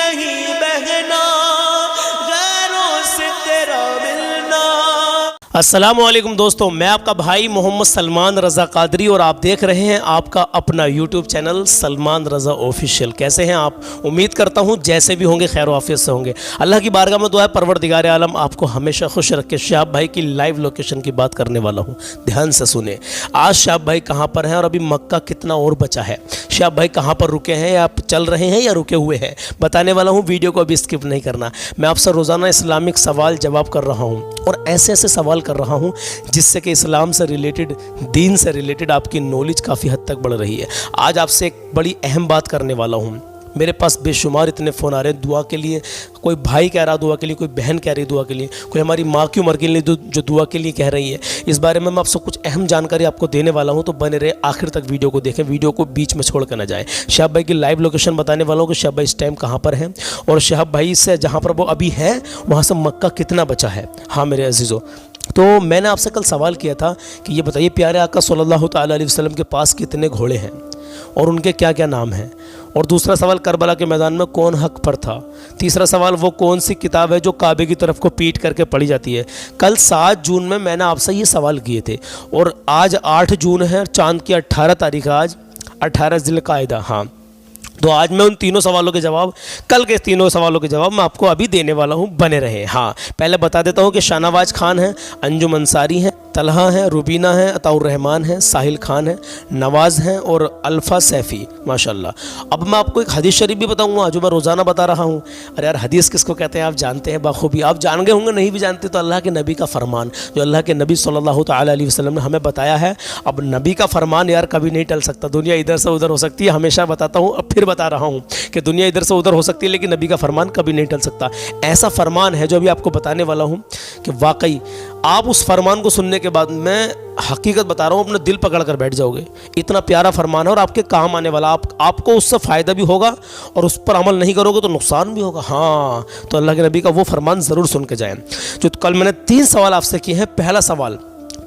نہیں بہنا غیروں سے تیرا ملنا۔ السلام علیکم دوستو، میں آپ کا بھائی محمد سلمان رضا قادری اور آپ دیکھ رہے ہیں آپ کا اپنا یوٹیوب چینل سلمان رضا آفیشیل۔ کیسے ہیں آپ؟ امید کرتا ہوں جیسے بھی ہوں گے خیر و عافیت سے ہوں گے۔ اللہ کی بارگاہ میں دعا ہے پروردگار عالم آپ کو ہمیشہ خوش رکھے۔ شہاب بھائی کی لائیو لوکیشن کی بات کرنے والا ہوں، دھیان سے سنیں۔ آج شہاب بھائی کہاں پر ہیں اور ابھی مکہ کتنا اور بچا ہے؟ شہاب بھائی کہاں پر رکے ہیں، یا آپ چل رہے ہیں یا رکے ہوئے ہیں، بتانے والا ہوں۔ ویڈیو کو ابھی اسکپ نہیں کرنا۔ میں آپ سے روزانہ اسلامک سوال جواب کر رہا ہوں اور ایسے ایسے سوال کر رہا ہوں جس سے کہ اسلام سے ریلیٹڈ، دین سے ریلیٹڈ آپ کی نالج کافی حد تک بڑھ رہی ہے۔ آج آپ سے ایک بڑی اہم بات کرنے والا ہوں۔ میرے پاس بے شمار اتنے فون آ رہے ہیں دعا کے لیے، کوئی بھائی کہہ رہا دعا کے لیے، کوئی بہن کہہ رہی دعا کے لیے، کوئی ہماری ماں کی عمر کے لیے جو دعا کے لیے کہہ رہی ہے۔ اس بارے میں آپ سے کچھ اہم جانکاری آپ کو دینے والا ہوں، تو بنے رہے آخر تک ویڈیو کو دیکھیں، ویڈیو کو بیچ میں چھوڑ کے نہ جائیں۔ شہاب بھائی کی لائیو لوکیشن بتانے والا ہوں کہ شہاب بھائی اس ٹائم کہاں پر ہیں اور شہاب بھائی سے جہاں پر وہ ابھی ہے وہاں سے مکہ کتنا بچا ہے۔ ہاں میرے عزیزو، تو میں نے آپ سے کل سوال کیا تھا کہ یہ بتائیے پیارے آقا صلی اللہ تعالیٰ علیہ وسلم کے پاس کتنے گھوڑے ہیں اور ان کے کیا کیا نام ہیں، اور دوسرا سوال کربلا کے میدان میں کون حق پر تھا، تیسرا سوال وہ کون سی کتاب ہے جو کعبے کی طرف کو پیٹ کر کے پڑھی جاتی ہے۔ کل 7 جون میں نے آپ سے یہ سوال کیے تھے اور آج 8 جون ہے، چاند کی 18 تاریخ ہے، آج 18 ذی القعدہ۔ ہاں، تو آج میں ان تینوں سوالوں کے جواب، کل کے تینوں سوالوں کے جواب میں آپ کو ابھی دینے والا ہوں، بنے رہے۔ ہاں، پہلے بتا دیتا ہوں کہ شاہ نواز خان ہیں، انجم انصاری ہیں، طلحہ ہیں، روبینہ ہیں، عطاء الرحمن ہیں، ساحل خان ہیں، نواز ہیں اور الفا سیفی، ماشاءاللہ۔ اب میں آپ کو ایک حدیث شریف بھی بتاؤں گا جو میں روزانہ بتا رہا ہوں۔ ارے یار، حدیث کس کو کہتے ہیں آپ جانتے ہیں بخوبی، آپ جان گئے ہوں گے، نہیں بھی جانتے تو اللہ کے نبی کا فرمان جو اللہ کے نبی صلی اللہ تعالیٰ علیہ وسلم نے ہمیں بتایا ہے۔ اب نبی کا فرمان یار کبھی نہیں ٹل سکتا، دنیا ادھر سے ادھر ہو سکتی ہے، ہمیشہ بتاتا ہوں، اب پھر بتا رہا ہوں کہ دنیا ادھر سے ادھر ہو سکتی ہے لیکن نبی کا فرمان کبھی نہیں ٹل سکتا۔ ایسا فرمان ہے جو ابھی آپ کو بتانے والا ہوں کہ واقعی آپ اس فرمان کو سننے کے بعد، میں حقیقت بتا رہا ہوں، اپنا دل پکڑ کر بیٹھ جاؤ گے۔ اتنا پیارا فرمان ہے اور آپ کے کام آنے والا، آپ کو اس سے فائدہ بھی ہوگا اور اس پر عمل نہیں کرو گے تو نقصان بھی ہوگا۔ ہاں، تو اللہ کے نبی کا وہ فرمان ضرور سن کے جائیں۔ جو کل میں نے 3 سوال آپ سے کیے ہیں۔ پہلا سوال،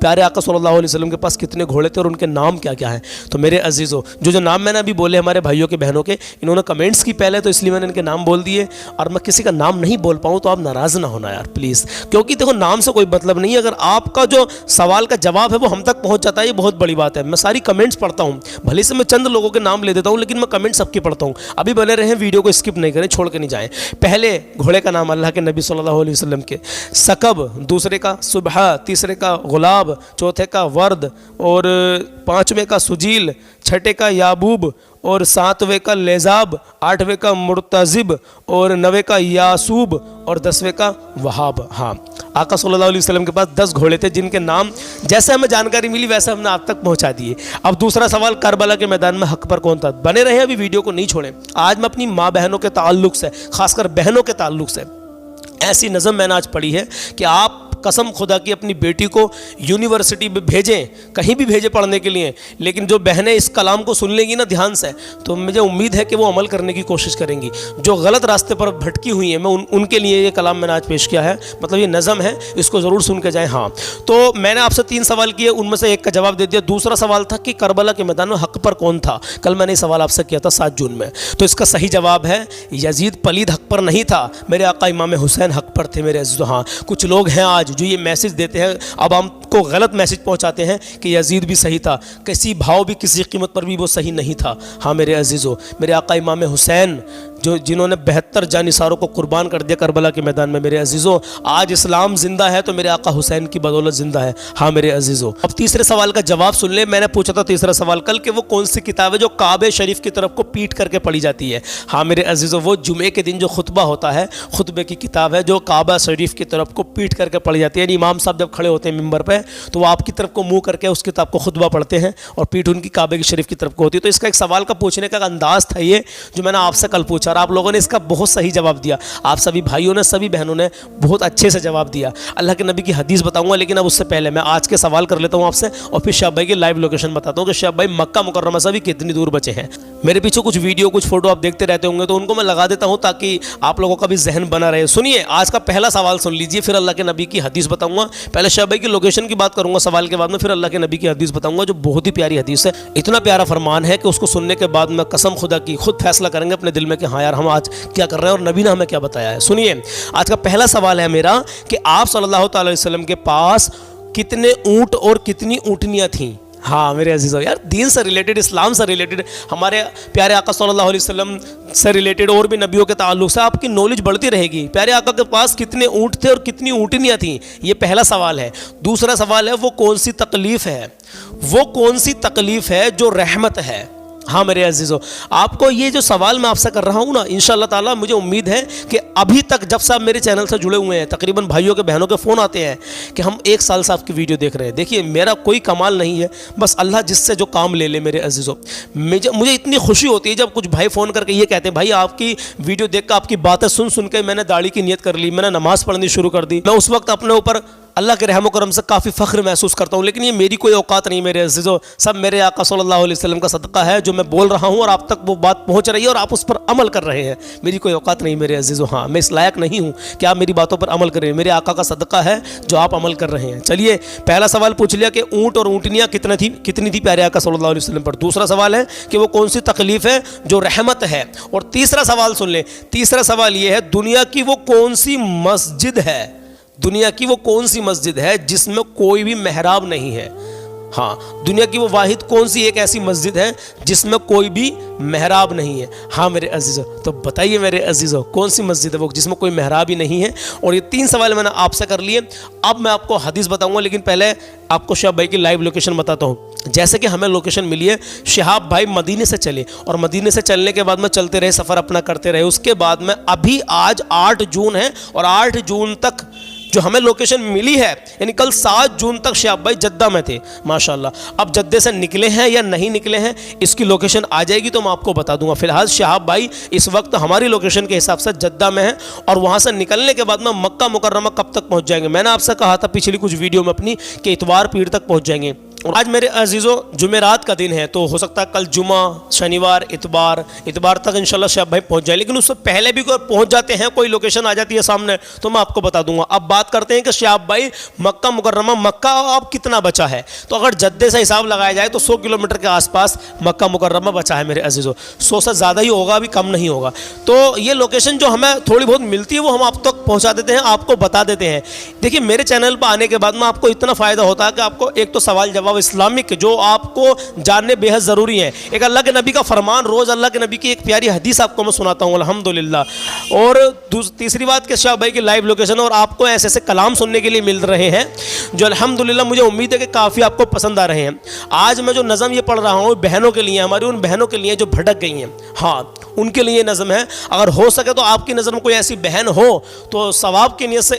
پیارے آقا صلی اللہ علیہ وسلم کے پاس کتنے گھوڑے تھے اور ان کے نام کیا کیا ہیں؟ تو میرے عزیزو، جو نام میں نے ابھی بولے ہمارے بھائیوں کے بہنوں کے، انہوں نے کمنٹس کی پہلے، تو اس لیے میں نے ان کے نام بول دیے، اور میں کسی کا نام نہیں بول پاؤں تو آپ ناراض نہ ہونا یار پلیز، کیونکہ دیکھو نام سے کوئی مطلب نہیں ہے، اگر آپ کا جو سوال کا جواب ہے وہ ہم تک پہنچ جاتا ہے، یہ بہت بڑی بات ہے۔ میں ساری کمنٹس پڑھتا ہوں، بھلے سے میں چند لوگوں کے نام لے دیتا ہوں لیکن میں کمنٹ سب کی پڑھتا ہوں۔ ابھی بنے رہے ہیں، ویڈیو کو اسکپ نہیں کریں، چھوڑ کے نہیں جائیں۔ پہلے گھوڑے کا نام اللہ کے نبی صلی اللہ علیہ وسلم کے، سکب، دوسرے کا صبح، تیسرے کا غلاب، چوتھے کا ورد، اور 5ویں کا سجیل، 6ٹھے کا یابوب، اور 7ویں کا لیزاب، 8ویں کا مرتضب، اور 9ویں کا یاسوب، اور 10ویں کا وہاب۔ ہاں، آقا صلی اللہ علیہ وسلم کے پاس 10 گھوڑے تھے جن کے نام جیسے ہمیں جانکاری ملی ویسے ہم نے آپ تک پہنچا دیے۔ اب دوسرا سوال، کربلا کے میدان میں حق پر کون تھا؟ بنے رہے، ابھی ویڈیو کو نہیں چھوڑیں۔ آج میں اپنی ماں بہنوں کے تعلق سے، خاص کر بہنوں کے تعلق سے، ایسی نظم میں نے آج پڑھی ہے کہ آپ قسم خدا کی اپنی بیٹی کو یونیورسٹی میں بھیجیں، کہیں بھی بھیجیں پڑھنے کے لیے، لیکن جو بہنیں اس کلام کو سن لیں گی نا دھیان سے، تو مجھے امید ہے کہ وہ عمل کرنے کی کوشش کریں گی۔ جو غلط راستے پر بھٹکی ہوئی ہیں، میں ان کے لیے یہ کلام میں نے آج پیش کیا ہے، مطلب یہ نظم ہے، اس کو ضرور سن کے جائیں۔ ہاں، تو میں نے آپ سے 3 سوال کیے، ان میں سے ایک کا جواب دے دیا۔ دوسرا سوال تھا کہ کربلا کے میدان میں حق پر کون تھا؟ کل میں نے یہ سوال آپ سے کیا تھا 7 جون میں، تو اس کا صحیح جواب ہے یزید پلید حق پر نہیں تھا، میرے آقا امام حسین حق پر تھے میرے عزیزو۔ ہاں، کچھ لوگ ہیں آج جو یہ میسج دیتے ہیں، اب ہم کو غلط میسج پہنچاتے ہیں کہ یزید بھی صحیح تھا، کسی بھاؤ بھی کسی قیمت پر بھی وہ صحیح نہیں تھا۔ ہاں میرے عزیزو، میرے آقا امام حسین جنہوں نے 72 جانثاروں کو قربان کر دیا کربلا کے میدان میں، میرے عزیزو آج اسلام زندہ ہے تو میرے آقا حسین کی بدولت زندہ ہے۔ ہاں میرے عزیزو، اب تیسرے سوال کا جواب سن لیں۔ میں نے پوچھا تھا تیسرا سوال کل کہ وہ کون سی کتاب ہے جو کعبہ شریف کی طرف کو پیٹ کر کے پڑھی جاتی ہے؟ ہاں میرے عزیزو، وہ جمعے کے دن جو خطبہ ہوتا ہے، خطبے کی کتاب ہے جو کعبہ شریف کی طرف کو پیٹ کر کے پڑھی جاتی ہے، یعنی امام صاحب جب کھڑے ہوتے ہیں ممبر پہ تو وہ آپ کی طرف کو منہ کر کے اس کتاب کو خطبہ پڑھتے ہیں اور پیٹ ان کی کعبہ کی شریف کی طرف کو ہوتی ہے۔ تو اس کا ایک سوال کا پوچھنے کا انداز تھا یہ جو میں نے آپ سے کل پوچھا، اور آپ لوگوں نے اس کا بہت صحیح جواب دیا، آپ سبھی بھائیوں نے، سبھی بہنوں نے بہت اچھے سے جواب دیا۔ اللہ کے نبی کی حدیث بتاؤں گا، لیکن اب اس سے پہلے میں آج کے سوال کر لیتا ہوں آپ سے، اور پھر شہاب بھائی کی لائیو لوکیشن بتاتا ہوں کہ شہاب بھائی مکہ مکرمہ سے بھی کتنی دور بچے ہیں۔ میرے پیچھے کچھ ویڈیو کچھ فوٹو آپ دیکھتے رہتے ہوں گے تو ان کو میں لگا دیتا ہوں تاکہ آپ لوگوں کا بھی ذہن بنا رہے۔ سنیے، آج کا پہلا سوال سن لیجئے، پھر اللہ کے نبی کی حدیث بتاؤں گا۔ پہلے شہاب بھائی کی لوکیشن کی بات کروں گا سوال کے بعد میں، پھر اللہ کے نبی کی حدیث بتاؤں گا جو بہت ہی پیاری حدیث ہے۔ اتنا پیارا فرمان ہے کہ اس کو سننے کے بعد میں قسم خدا کی خود فیصلہ کریں گے اپنے دل میں کہ ہاں ہاں یار ہم آج کیا کر رہے ہیں اور نبی نے ہمیں کیا بتایا ہے. سنیے آج کا پہلا سوال ہے میرا کہ آپ صلی اللہ تعالی علیہ وسلم کے پاس کتنے اونٹ اور کتنی اونٹنیاں تھیں؟ ہاں میرے عزیزو یار دین سے ریلیٹڈ، اسلام سے ریلیٹڈ، ہمارے پیارے آقا صلی اللہ علیہ وسلم سے ریلیٹڈ اور بھی نبیوں کے تعلق سے آپ کی نالج بڑھتی رہے گی. پیارے آقا کے پاس کتنے اونٹ تھے اور کتنی اونٹنیاں تھیں؟ یہ پہلا سوال ہے. دوسرا سوال ہے وہ کون سی تکلیف ہے، وہ کون سی تکلیف ہے جو رحمت ہے؟ ہاں میرے عزیزو آپ کو یہ جو سوال میں آپ سے کر رہا ہوں نا، انشاءاللہ تعالیٰ مجھے امید ہے کہ ابھی تک جب سے آپ میرے چینل سے جڑے ہوئے ہیں تقریباً بھائیوں کے بہنوں کے فون آتے ہیں کہ ہم 1 سال سے آپ کی ویڈیو دیکھ رہے ہیں. دیکھیے میرا کوئی کمال نہیں ہے، بس اللہ جس سے جو کام لے لے میرے عزیزو. مجھے اتنی خوشی ہوتی ہے جب کچھ بھائی فون کر کے یہ کہتے ہیں بھائی آپ کی ویڈیو دیکھ کر، آپ کی باتیں سن کے میں نے داڑھی کی نیت کر لی، میں نے نماز پڑھنی شروع کر دی. میں اس وقت اپنے اوپر اللہ کے رحم و کرم سے کافی فخر محسوس کرتا ہوں، لیکن یہ میری کوئی اوقات نہیں میرے عزیزو. سب میرے آقا صلی اللہ علیہ وسلم کا صدقہ ہے جو میں بول رہا ہوں اور آپ تک وہ بات پہنچ رہی ہے اور آپ اس پر عمل کر رہے ہیں. میری کوئی اوقات نہیں میرے عزیزو. ہاں میں اس لائق نہیں ہوں کہ آپ میری باتوں پر عمل کریں، میرے آقا کا صدقہ ہے جو آپ عمل کر رہے ہیں. چلیے پہلا سوال پوچھ لیا کہ اونٹ اور اونٹنیاں کتنی تھی پیارے آقا صلی اللہ علیہ وسلم پر. دوسرا سوال ہے کہ وہ کون سی تکلیف ہے جو رحمت ہے. اور تیسرا سوال سن لیں، تیسرا سوال یہ ہے دنیا کی وہ کون سی مسجد ہے، دنیا کی وہ کون سی مسجد ہے جس میں کوئی بھی محراب نہیں ہے؟ ہاں دنیا کی وہ واحد کون سی ایک ایسی مسجد ہے جس میں کوئی بھی محراب نہیں ہے؟ ہاں میرے عزیزو تو بتائیے میرے عزیزو کون سی مسجد ہے وہ جس میں کوئی محراب ہی نہیں ہے؟ اور یہ 3 سوال میں نے آپ سے کر لیے. اب میں آپ کو حدیث بتاؤں گا، لیکن پہلے آپ کو شہاب بھائی کی لائیو لوکیشن بتاتا ہوں. جیسے کہ ہمیں لوکیشن ملی ہے، شہاب بھائی مدینے سے چلے اور مدینے سے چلنے کے بعد میں چلتے رہے، سفر اپنا کرتے رہے. اس کے بعد میں ابھی آج 8 جون ہے اور 8 جون تک جو ہمیں لوکیشن ملی ہے یعنی کل 7 جون تک شہاب بھائی جدہ میں تھے ماشاءاللہ. اب جدے سے نکلے ہیں یا نہیں نکلے ہیں اس کی لوکیشن آ جائے گی تو میں آپ کو بتا دوں گا. فی الحال شہاب بھائی اس وقت ہماری لوکیشن کے حساب سے جدہ میں ہیں اور وہاں سے نکلنے کے بعد میں مکہ مکرمہ کب تک پہنچ جائیں گے. میں نے آپ سے کہا تھا پچھلی کچھ ویڈیو میں اپنی کہ اتوار پیر تک پہنچ جائیں گے. آج میرے عزیزو جمعرات کا دن ہے تو ہو سکتا ہے کل جمعہ، شنیوار، اتوار تک انشاءاللہ شہاب بھائی پہنچ جائے. لیکن اس سے پہلے بھی کوئی پہنچ جاتے ہیں، کوئی لوکیشن آ جاتی ہے سامنے تو میں آپ کو بتا دوں گا. اب بات کرتے ہیں کہ شہاب بھائی مکہ مکرمہ، مکہ اب کتنا بچا ہے؟ تو اگر جدے سے حساب لگایا جائے تو 100 کلومیٹر کے آس پاس مکہ مکرمہ بچا ہے میرے عزیزو. 100 سے زیادہ ہی ہوگا، ابھی کم نہیں ہوگا. تو یہ لوکیشن جو ہمیں تھوڑی بہت ملتی ہے وہ ہم آپ تک پہنچا دیتے ہیں، آپ کو بتا دیتے ہیں. دیکھیے میرے چینل پر آنے کے بعد میں آپ کو اتنا فائدہ ہوتا ہے کہ آپ کو ایک تو سوال جواب اسلامک جو آپ کو جاننے بے حد ضروری ہیں، ایک اللہ کے نبی کا فرمان، روز اللہ کے نبی کی ایک پیاری حدیث آپ کو میں سناتا ہوں الحمدللہ. اور تیسری بات کہ شاہ بھائی کی لائیو لوکیشن اور آپ کو ایسے ایسے کلام سننے کے لیے مل رہے ہیں جو الحمدللہ مجھے امید ہے کہ کافی آپ کو پسند آ رہے ہیں. آج میں جو نظم یہ پڑھ رہا ہوں بہنوں کے لیے، ہماری ان بہنوں کے لیے جو بھٹک گئی ہیں، ہاں ان کے لیے نظم ہے. اگر ہو سکے تو آپ کی نظر میں کوئی ایسی بہن ہو تو ثواب کی نیت سے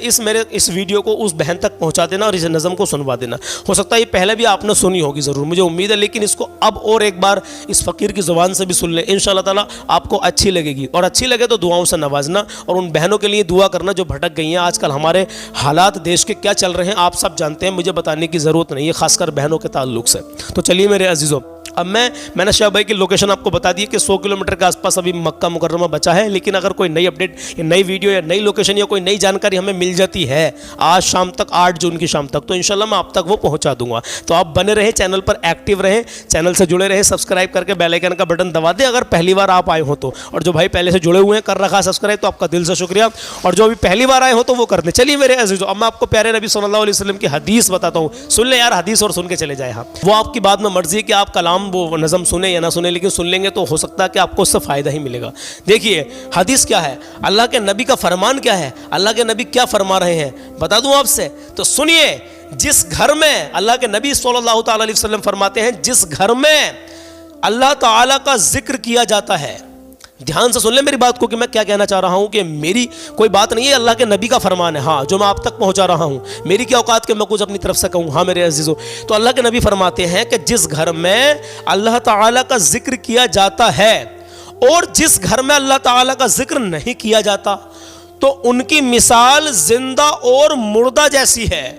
اس ویڈیو کو اس بہن تک پہنچا دینا اور اس نظم کو سنوا دینا. ہو سکتا ہے یہ پہلے بھی آپ نے سنی ہوگی ضرور، مجھے امید ہے، لیکن اس کو اب اور ایک بار اس فقیر کی زبان سے بھی سن لیں، انشاءاللہ تعالیٰ آپ کو اچھی لگے گی. اور اچھی لگے تو دعاؤں سے نوازنا اور ان بہنوں کے لیے دعا کرنا جو بھٹک گئی ہیں. آج کل ہمارے حالات دیش کے کیا چل رہے ہیں آپ سب جانتے ہیں، مجھے بتانے کی ضرورت نہیں ہے، خاص کر بہنوں کے تعلق سے. تو چلیے میرے عزیزوں، اب میں نے شاہ بھائی کی لوکیشن آپ کو بتا دی کہ 100 کلومیٹر کے آس پاس ابھی مکہ مکرمہ بچا ہے. لیکن اگر کوئی نئی اپڈیٹ یا نئی ویڈیو یا نئی لوکیشن یا کوئی نئی جانکاری ہمیں مل جاتی ہے آج شام تک، 8 جون کی شام تک، تو انشاءاللہ میں آپ تک وہ پہنچا دوں گا. تو آپ بنے رہیں، چینل پر ایکٹیو رہیں، چینل سے جڑے رہیں، سبسکرائب کر کے بیل آئیکن کا بٹن دبا دیں اگر پہلی بار آپ آئے ہوں تو. اور جو بھائی پہلے سے جڑے ہوئے ہیں کر رکھا ہے سبسکرائب تو آپ کا دل سے شکریہ، اور جو ابھی پہلی بار آئے ہوں تو وہ کر دیں. چلیے میرے عزیزو، اب میں آپ کو پیارے نبی صلی اللہ علیہ وسلم کی حدیث بتاتا ہوں. سن لیں یار حدیث اور سن کے چلے جائیں. ہاں وہ آپ کی بات میں مرضی ہے کہ آپ کلام وہ نظم سنیں یا نہ سنیں، لیکن سن لیں گے تو ہو سکتا ہے کہ آپ کو اس سے فائدہ ہی ملے گا. دیکھیے حدیث کیا ہے، اللہ کے نبی کا فرمان کیا ہے، اللہ کے نبی کیا فرما رہے ہیں بتا دوں آپ سے. تو سنیے، جس گھر میں اللہ کے نبی صلی اللہ تعالی علیہ وسلم فرماتے ہیں جس گھر میں اللہ تعالیٰ کا ذکر کیا جاتا ہے، دھیان سے سن لیں میری بات کو کہ میں کیا کہنا چاہ رہا ہوں، کہ میری کوئی بات نہیں ہے، اللہ کے نبی کا فرمان ہے ہاں جو میں آپ تک پہنچا رہا ہوں. میری کیا اوقات کہ میں کچھ اپنی طرف سے کہوں. ہاں میرے عزیزو، تو اللہ کے نبی فرماتے ہیں کہ جس گھر میں اللہ تعالیٰ کا ذکر کیا جاتا ہے اور جس گھر میں اللہ تعالیٰ کا ذکر نہیں کیا جاتا تو ان کی مثال زندہ اور مردہ جیسی ہے.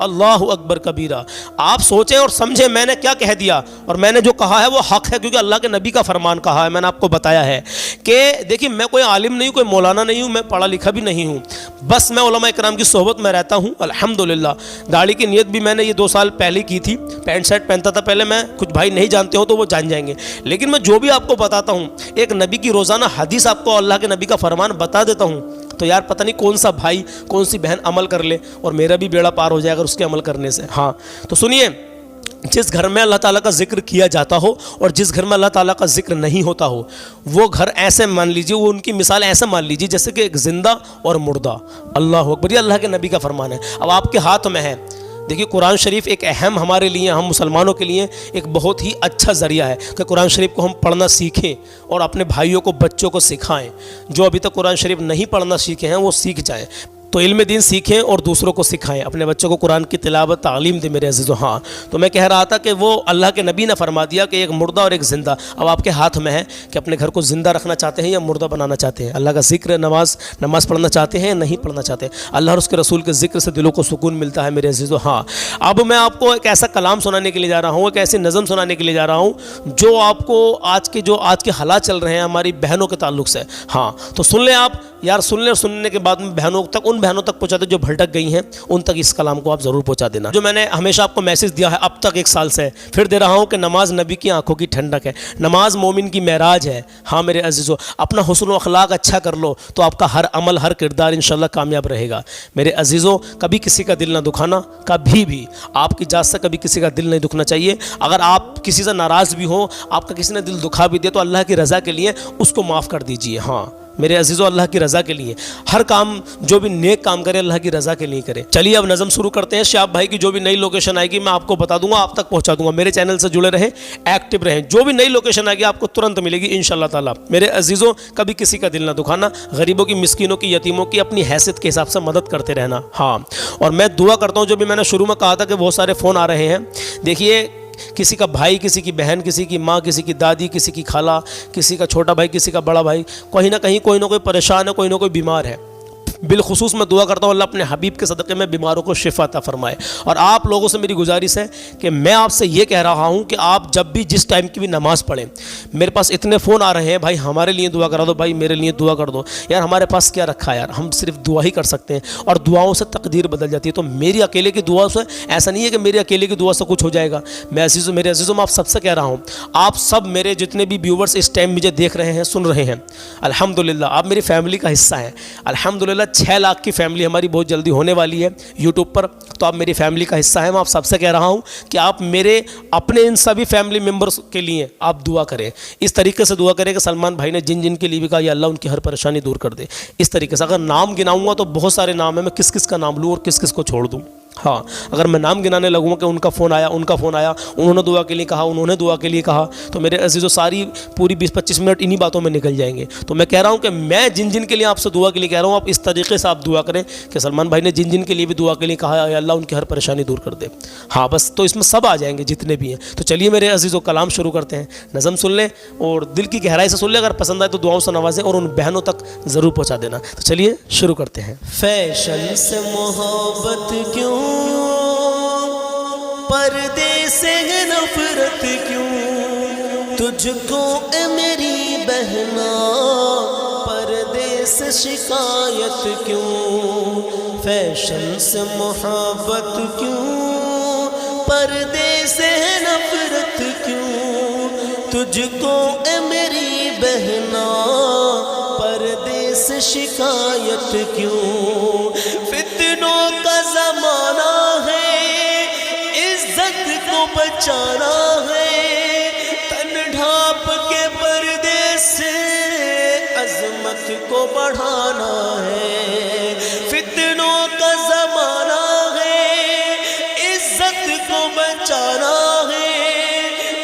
اللہ اکبر کبیرہ. آپ سوچیں اور سمجھیں میں نے کیا کہہ دیا، اور میں نے جو کہا ہے وہ حق ہے کیونکہ اللہ کے نبی کا فرمان کہا ہے. میں نے آپ کو بتایا ہے کہ دیکھیے میں کوئی عالم نہیں ہوں، کوئی مولانا نہیں ہوں، میں پڑھا لکھا بھی نہیں ہوں، بس میں علماء کرام کی صحبت میں رہتا ہوں الحمدللہ. داڑھی کی نیت بھی میں نے یہ 2 سال پہلے کی تھی. پینٹ شرٹ پہنتا تھا پہلے میں, کچھ بھائی نہیں جانتے ہو تو وہ جان جائیں گے, لیکن میں جو بھی آپ کو بتاتا ہوں ایک نبی کی روزانہ حدیث آپ کو اللہ کے نبی کا فرمان بتا دیتا ہوں, تو یار پتہ نہیں کون سا بھائی کون سی بہن عمل کر لے اور میرا بھی بیڑا پار ہو جائے اگر اس کے عمل کرنے سے. ہاں تو سنیے, جس گھر میں اللہ تعالیٰ کا ذکر کیا جاتا ہو اور جس گھر میں اللہ تعالیٰ کا ذکر نہیں ہوتا ہو, وہ گھر ایسے مان لیجیے, وہ ان کی مثال ایسے مان لیجیے جیسے کہ ایک زندہ اور مردہ. اللہ اکبر, یہ اللہ کے نبی کا فرمان ہے. اب آپ کے ہاتھ میں ہے. دیکھیے قرآن شریف ایک اہم ہمارے لیے, ہم مسلمانوں کے لیے ایک بہت ہی اچھا ذریعہ ہے کہ قرآن شریف کو ہم پڑھنا سیکھیں اور اپنے بھائیوں کو, بچوں کو سکھائیں. جو ابھی تک قرآن شریف نہیں پڑھنا سیکھے ہیں وہ سیکھ جائیں. تو علم دین سیکھیں اور دوسروں کو سکھائیں, اپنے بچوں کو قرآن کی تلاوت تعلیم دیں میرے عزیزو. ہاں تو میں کہہ رہا تھا کہ وہ اللہ کے نبی نے فرما دیا کہ ایک مردہ اور ایک زندہ. اب آپ کے ہاتھ میں ہے کہ اپنے گھر کو زندہ رکھنا چاہتے ہیں یا مردہ بنانا چاہتے ہیں. اللہ کا ذکر, نماز پڑھنا چاہتے ہیں یا نہیں پڑھنا چاہتے. اللہ اور اس کے رسول کے ذکر سے دلوں کو سکون ملتا ہے میرے عزیزو. ہاں اب میں آپ کو ایک ایسا کلام سنانے کے لیے جا رہا ہوں, ایک ایسی نظم سنانے کے لیے جا رہا ہوں جو آپ کو آج کے حالات چل رہے ہیں ہماری بہنوں کے تعلق سے. ہاں تو سن لیں آپ یار, سن لیں, اور سننے کے بعد میں ان بہنوں تک پہنچا دیں جو بھٹک گئی ہیں, ان تک اس کلام کو آپ ضرور پہنچا دینا. جو میں نے ہمیشہ آپ کو میسج دیا ہے اب تک 1 سال سے, پھر دے رہا ہوں کہ نماز نبی کی آنکھوں کی ٹھنڈک ہے, نماز مومن کی معراج ہے. ہاں میرے عزیزو, اپنا حسن و اخلاق اچھا کر لو تو آپ کا ہر عمل, ہر کردار انشاءاللہ کامیاب رہے گا. میرے عزیزو, کبھی کسی کا دل نہ دکھانا, کبھی بھی آپ کی ذات سے کبھی کسی کا دل نہیں دکھنا چاہیے. اگر آپ کسی سے ناراض بھی ہوں, آپ کا کسی نے دل دکھا بھی دے تو اللہ کی رضا کے لیے اس کو معاف کر دیجئے. ہاں میرے عزیزو, اللہ کی رضا کے لیے ہر کام, جو بھی نیک کام کرے اللہ کی رضا کے لیے کرے. چلیے اب نظم شروع کرتے ہیں. شہاب بھائی کی جو بھی نئی لوکیشن آئے گی میں آپ کو بتا دوں گا, آپ تک پہنچا دوں گا. میرے چینل سے جڑے رہیں, ایکٹیو رہیں, جو بھی نئی لوکیشن آئے گی آپ کو ترنت ملے گی انشاءاللہ تعالیٰ. میرے عزیزو, کبھی کسی کا دل نہ دکھانا, غریبوں کی, مسکینوں کی, یتیموں کی اپنی حیثیت کے حساب سے مدد کرتے رہنا. ہاں اور میں دعا کرتا ہوں, جو بھی میں نے شروع میں کہا تھا کہ بہت سارے فون آ رہے ہیں. دیکھیے کسی کا بھائی, کسی کی بہن, کسی کی ماں, کسی کی دادی, کسی کی خالہ, کسی کا چھوٹا بھائی, کسی کا بڑا بھائی, کہیں نہ کہیں کوئی نہ کوئی پریشان ہے, کوئی نہ کوئی بیمار ہے. بالخصوص میں دعا کرتا ہوں اللہ اپنے حبیب کے صدقے میں بیماروں کو شفا عطا فرمائے. اور آپ لوگوں سے میری گزارش ہے کہ میں آپ سے یہ کہہ رہا ہوں کہ آپ جب بھی جس ٹائم کی بھی نماز پڑھیں, میرے پاس اتنے فون آ رہے ہیں, بھائی ہمارے لیے دعا کرا دو, بھائی میرے لیے دعا کر دو. یار ہمارے پاس کیا رکھا ہے یار, ہم صرف دعا ہی کر سکتے ہیں اور دعاؤں سے تقدیر بدل جاتی ہے. تو میری اکیلے کی دعا سے ایسا نہیں ہے کہ میری اکیلے کی دعا سے کچھ ہو جائے گا. میرے عزیزوں, میں آپ سب سے کہہ رہا ہوں, آپ سب میرے جتنے بھی ویورز اس ٹائم مجھے دیکھ رہے ہیں, سن رہے ہیں, الحمدللہ آپ میری فیملی کا حصہ ہیں. الحمدللہ 6 لاکھ کی فیملی ہماری بہت جلدی ہونے والی ہے یوٹیوب پر, تو آپ میری فیملی کا حصہ ہیں. میں آپ سب سے کہہ رہا ہوں کہ آپ میرے اپنے ان سبھی فیملی ممبرز کے لیے آپ دعا کریں. اس طریقے سے دعا کریں کہ سلمان بھائی نے جن کے لیے بھی کہا یا اللہ ان کی ہر پریشانی دور کر دے. اس طریقے سے اگر نام گناؤں گا تو بہت سارے نام ہیں, میں کس کس کا نام لوں اور کس کس کو چھوڑ دوں. ہاں اگر میں نام گنانے لگوں گا کہ ان کا فون آیا, انہوں نے دعا کے لیے کہا, انہوں نے دعا کے لیے کہا, تو میرے عزیزو ساری پوری 20-25 منٹ انہی باتوں میں نکل جائیں گے. تو میں کہہ رہا ہوں کہ میں جن کے لیے آپ سے دعا کے لیے کہہ رہا ہوں, آپ اس طریقے سے آپ دعا کریں کہ سلمان بھائی نے جن کے لیے بھی دعا کے لیے کہا یا اللہ ان کی ہر پریشانی دور کر دے. ہاں بس تو اس میں سب آ جائیں گے جتنے بھی ہیں. تو چلیے میرے عزیزو کلام شروع کرتے ہیں. نظم سن لیں اور دل کی گہرائی سے سن لیں, اگر پسند آئے تو دعاؤں سے نوازیں اور ان بہنوں تک ضرور پہنچا دینا. تو چلیے شروع کرتے ہیں. فیشن سے محبت کیوں, پردے سے نفرت کیوں, تجھ کو اے میری بہنا پردے سے شکایت کیوں. فیشن سے محبت کیوں, پردے سے نفرت کیوں, تجھ کو اے میری بہنا پردے سے شکایت کیوں. فتنوں کا زمانہ ہے, عزت کو بچانا ہے, تن ڈھانپ کے پردے سے عظمت کو بڑھانا ہے. فتنوں کا زمانہ ہے, عزت کو بچانا ہے,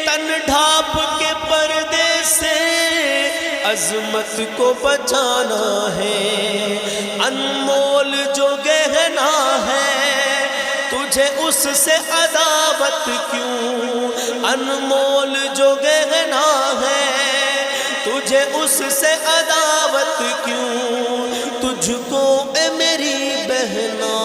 تن ڈھانپ کے پردے سے عظمت کو بچانا ہے. انمول جو گہنا ہے تجھے اس سے عداوت کیوں, انمول جو گہنا ہے تجھے اس سے عداوت کیوں. تجھ کو اے میری بہنا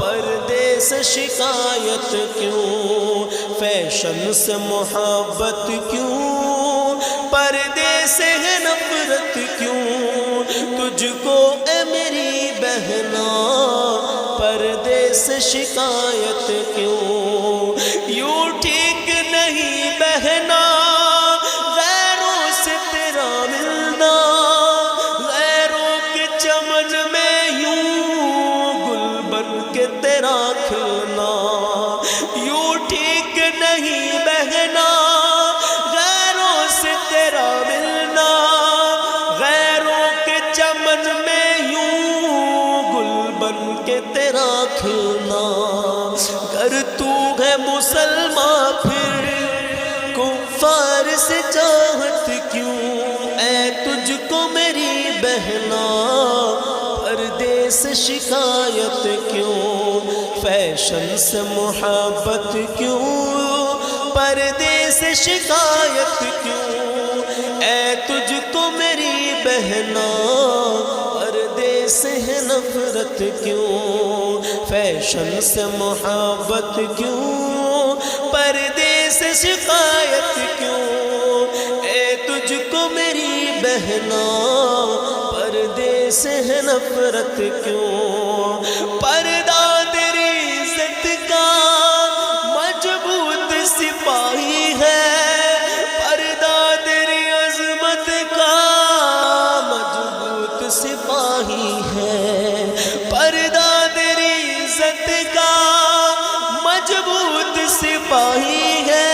پردے سے شکایت کیوں. فیشن سے محبت کیوں, پردے سے نفرت کیوں, تجھ کو اے میری بہنا بہنا پردے سے شکایت کیوں؟ یوں ٹھیک نہیں بہنا غیروں سے تیرا ملنا، غیروں کے چمن میں یوں گل بن کے تیرا کھلنا۔ یوں ٹھیک نہیں بہنا غیروں سے تیرا ملنا، غیروں کے چمن میں یوں گل بن کے تیرا کھلنا۔ گر تو ہے مسلمان پھر کفار سے چاہت کیوں؟ اے تجھ کو میری بہنا پردے سے شکایت کیوں؟ فیشن سے محبت کیوں؟ پردے سے شکایت کیوں؟ اے تجھ کو میری بہنا پردے سے ہے نفرت کیوں؟ فیشن سے محبت کیوں؟ پردے سے شکایت کیوں؟ اے تجھ کو میری بہنا پردے سے ہے نفرت کیوں؟ پردہ تیری عزت کا مضبوط سپاہی ہے، پردہ تیری عظمت کا مضبوط سپاہی ہے، پردہ تیری عزت کا مضبوط سپاہی ہے،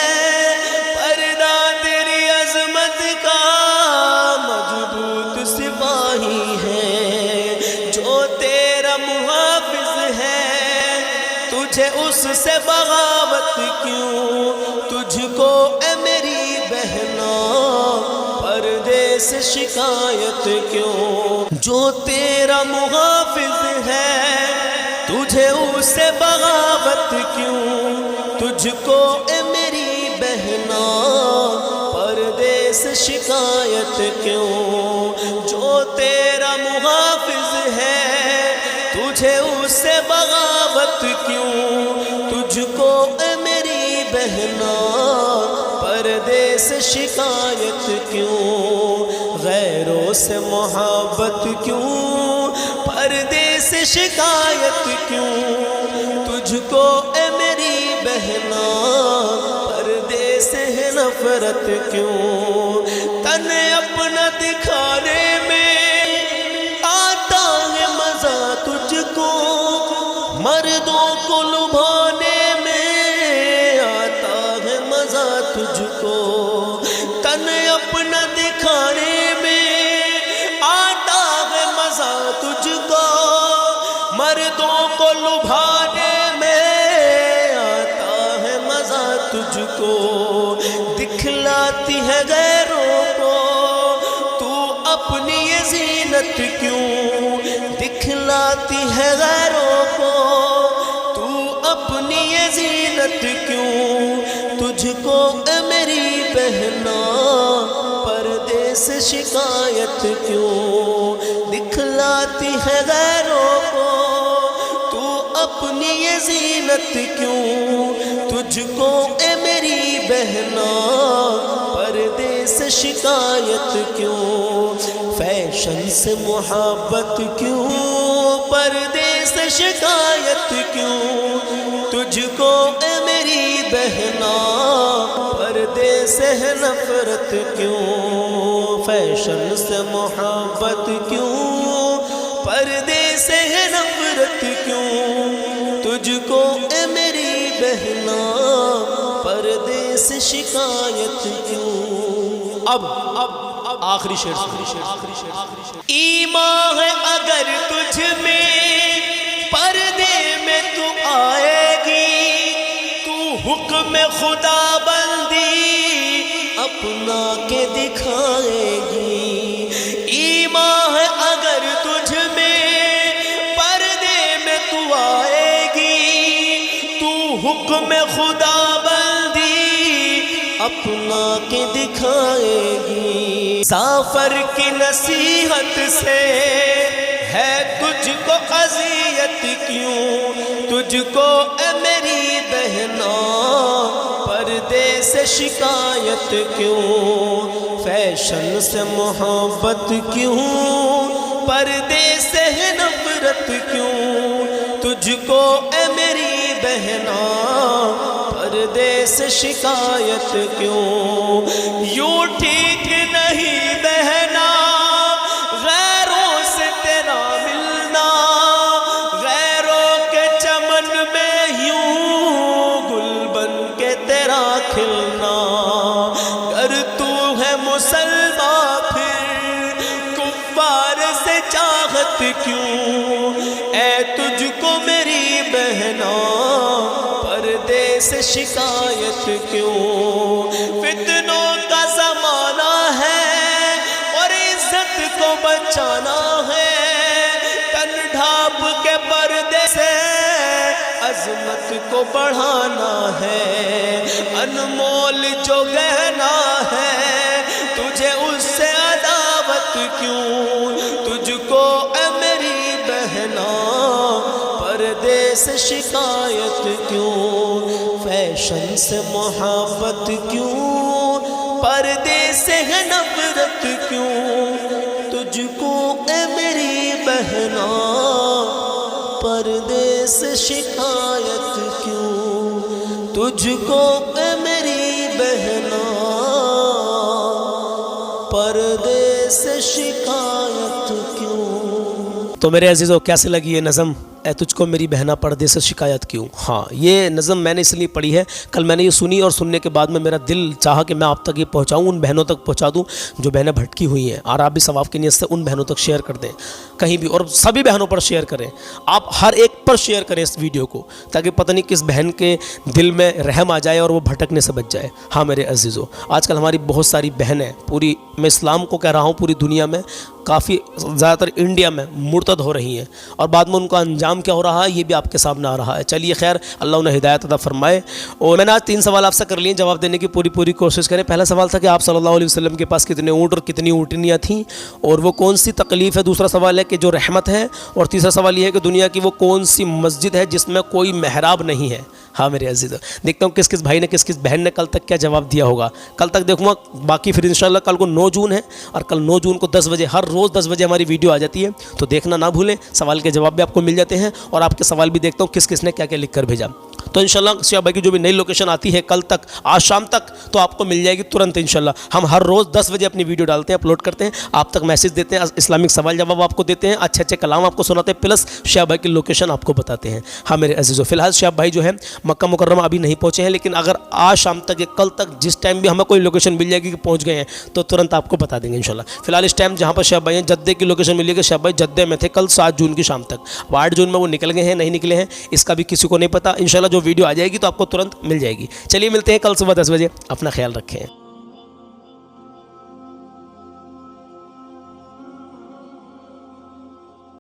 پردہ تیری عظمت کا مضبوط سپاہی ہے۔ جو تیرا محافظ ہے تجھے اس سے بغاوت کیوں؟ تجھ کو اے میری بہنا پردے سے شکایت کیوں؟ جو تیرا محافظ ہے تجھے اس سے بغاوت کیوں؟ تجھ کو اے میری بہنا پردے سے شکایت کیوں؟ جو تیرا محافظ ہے تجھے اس سے بغاوت کیوں؟ تجھ کو اے میری بہنا پردے سے شکایت کیوں؟ غیروں سے محبت کیوں؟ پردے سے شکایت کیوں؟ تجھ کو اے میری بہنا پردے سے ہے نفرت کیوں؟ تن اپنا دکھانے میں آتا ہے مزہ تجھ کو، مردوں کو لبھانے میں آتا ہے مزہ تجھ کو۔ تن اپنا دکھانے میں آتا ہے مزہ تجھ کو، مردوں کو لبھانے میں آتا ہے مزہ تجھ کو۔ دکھلاتی ہے غیروں کو تو اپنی یہ زینت کیوں؟ دکھلاتی ہے غیروں کو تو اپنی یہ زینت کیوں؟ تجھ کو اے میری بہنا پردے سے شکایت کیوں؟ دکھلاتی ہے غیروں کو تو اپنی یہ زینت کیوں؟ تجھ کو اے میری بہنا پردے سے شکایت کیوں؟ فیشن سے محبت کیوں؟ پردے سے شکایت کیوں؟ تجھ کو اے میری بہنا پردے سے ہے نفرت کیوں؟ فیشن سے محبت کیوں؟ پردے سے ہے نفرت کیوں؟ تجھ کو اے میری بہنا پردے سے شکایت کیوں؟ اب آخری شعر سنیے۔ ایمان ہے اگر تجھ میں پردے میں تو آئے گی، تو حکم خدا بندی اپنا کے دکھائے گی۔ ایمان ہے اگر تجھ میں پردے میں تو آئے گی، تو حکم خدا بندی اپنا کے دکھائے گی۔ سافر کی نصیحت سے ہے تجھ کو اذیت کیوں؟ تجھ کو اے میری بہنا پردے سے شکایت کیوں؟ فیشن سے محبت کیوں؟ پردے سے ہے نفرت نفرت کیوں تجھ کو اے میری بہنا پردے سے شکایت کیوں یوں ٹھیک نہیں بہنا غیروں سے تیرا ملنا غیروں کے چمن میں یوں گل بن کے تیرا کھلنا گر تو ہے مسلمان پھر کفار سے چاہت کیوں اے تجھ کو میری بہنا پردے سے شکایت کیوں فتنوں کا زمانہ ہے اور عزت کو بچانا ہے تن ڈھانپ کے پردے سے عظمت کو بڑھانا ہے انمول جو گہنا ہے تجھے اس سے عداوت کیوں تجھ کو اے میری بہنا پردے سے شکایت کیوں فیشن سے محبت کیوں پردے سے ہے نفرت کیوں تجھ کو اے میری بہنا پردے سے شکایت کیوں تجھ کو اے میری بہنا پردے سے شکایت کیوں۔ تو میرے عزیزو کیسے لگی یہ نظم اے تجھ کو میری بہنا پردے سے شکایت کیوں؟ ہاں یہ نظم میں نے اس لیے پڑھی ہے کل میں نے یہ سنی اور سننے کے بعد میں میرا دل چاہا کہ میں آپ تک یہ پہنچاؤں ان بہنوں تک پہنچا دوں جو بہنیں بھٹکی ہوئی ہیں اور آپ بھی ثواب کی نیت سے ان بہنوں تک شیئر کر دیں کہیں بھی اور سبھی بہنوں پر شیئر کریں آپ ہر ایک پر شیئر کریں اس ویڈیو کو تاکہ پتہ نہیں کس بہن کے دل میں رحم آ جائے اور وہ بھٹکنے سے بچ جائے۔ ہاں میرے عزیزو آج کل ہماری بہت ساری بہنیں پوری میں اسلام کو کہہ رہا ہوں پوری دنیا میں کافی زیادہ تر انڈیا میں مرتد ہو رہی ہیں اور بعد میں ان کا انجام کیا ہو رہا ہے یہ بھی آپ کے سامنے آ رہا ہے۔ چلیے خیر اللہ انہیں ہدایت عطا فرمائے۔ اور میں نے آج 3 سوال آپ سے کر لیے جواب دینے کی پوری کوشش کریں۔ پہلا سوال تھا کہ آپ صلی اللہ علیہ وسلم کے پاس کتنے اونٹ اور کتنی اونٹنیاں تھیں اور وہ کون سی تکلیف ہے۔ دوسرا سوال ہے کہ جو رحمت ہے اور تیسرا سوال یہ ہے کہ دنیا کی وہ کون سی مسجد ہے جس میں کوئی محراب نہیں ہے۔ ہاں میرے عزیز دیکھتا ہوں کس کس بھائی نے کس کس بہن نے کل تک کیا جواب دیا ہوگا، کل تک دیکھوں گا باقی پھر انشاءاللہ کل کو 9 جون ہے اور کل 9 جون کو 10 بجے ہر روز 10 بجے ہماری ویڈیو آ جاتی ہے تو دیکھنا نہ بھولیں، سوال کے جواب بھی آپ کو مل جاتے ہیں اور آپ کے سوال بھی دیکھتا ہوں کس کس نے کیا کیا لکھ کر بھیجا۔ تو انشاءاللہ سیاہ بھائی کی جو بھی نئی لوکیشن آتی ہے کل تک آج شام تک تو آپ کو مل جائے گی ترنت انشاءاللہ۔ ہم ہر روز 10 بجے اپنی ویڈیو ڈالتے ہیں اپلوڈ کرتے ہیں آپ تک میسج دیتے ہیں اسلامک سوال جواب آپ کو دیتے ہیں اچھے اچھے کلام آپ کو سناتے ہیں پلس شیخ بھائی کی لوکیشن آپ کو بتاتے ہیں۔ ہاں میرے عزیزو فی الحال شیخ بھائی جو ہے مکہ مکرمہ ابھی نہیں پہنچے ہیں لیکن اگر آج شام تک یا کل تک جس ٹائم بھی ہمیں کوئی لوکیشن مل جائے گی کہ پہنچ گئے ہیں تو ترنت آپ کو بتا دیں گے انشاءاللہ۔ فی الحال اس ٹائم جہاں پر شیخ بھائی ہیں جدے کی لوکیشن ملی ہے کہ شیخ بھائی جدے میں تھے کل 7 جون کی شام تک، اب 8 جون میں وہ نکل گئے ہیں نہیں نکلے ہیں اس کا بھی کسی کو نہیں پتہ۔ انشاءاللہ جو ویڈیو آ جائے گی تو آپ کو ترنت مل جائے گی۔ چلیے ملتے ہیں کل صبح 10 بجے، اپنا خیال رکھیں۔